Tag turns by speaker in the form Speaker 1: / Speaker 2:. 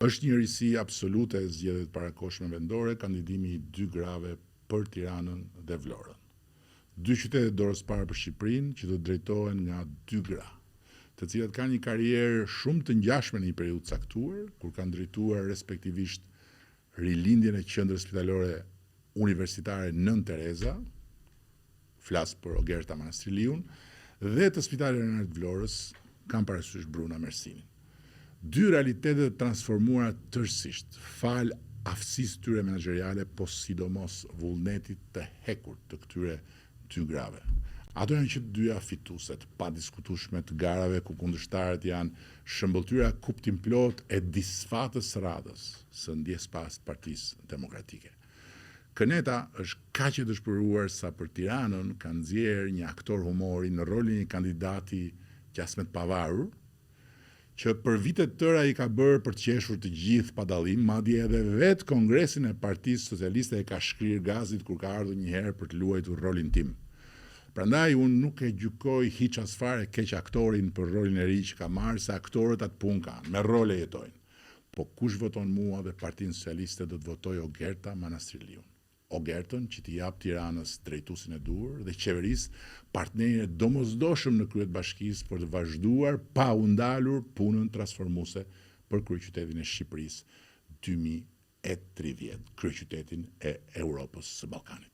Speaker 1: Është një risi absolute e zgjedhjet parakohshme vendore, kandidimi i 2 grave për Tiranën dhe Vlorën. 2 qytete dorës parë për Shqipërinë që do të drejtohen nga 2 gra, të cilat kanë një karrierë shumë të ngjashme në një periudhë caktuar, kur kanë drejtuar respektivisht rilindjen e qendrës spitalore universitare Nën Tereza, flas për Ogerta Manastriliun, dhe të Spitalit Renard Vlorës, kanë parasysh Bruna Mersinin. 2 realitetet të transformuara tërësisht, fal aftësisë tyre menaxheriale, po sidomos vullnetit të hekur të këtyre 2 grave. Ato janë që 2 fitueset pa diskutueshme të garave ku kundërshtarët janë shëmbëltyra kuptimplot e disfatës së radhës së ndjespas Partisë Demokratike. Këneta është kaq e dëshpëruar sa për Tiranën ka nxjerrë një aktor humori në rolin e një kandidati qasmet pavarur, që për vitet tëra i ka bërë për të qeshur të gjithë pa dallim, madje edhe vetë Kongresin e Partisë Socialiste e ka shkrirë gazit kur ka ardhur një herë për të luajtur rolin tim. Prandaj unë nuk e gjykoj hiç as fare keq aktorin për rolin e ri që ka marrë, se aktorët atë punë kanë, me role jetojnë. Po kush voton mua dhe Partinë Socialiste do të votoj Ogerta Manastriliun. Ogertën që t'i jap Tiranës drejtuesin e duhur dhe qeverisë partnerë domosdoshëm në kryet bashkisë për të vazhduar pa u ndalur punën transformuese për kryeqytetin e Shqipërisë 2030, kryeqytetin e Europës së Ballkanit.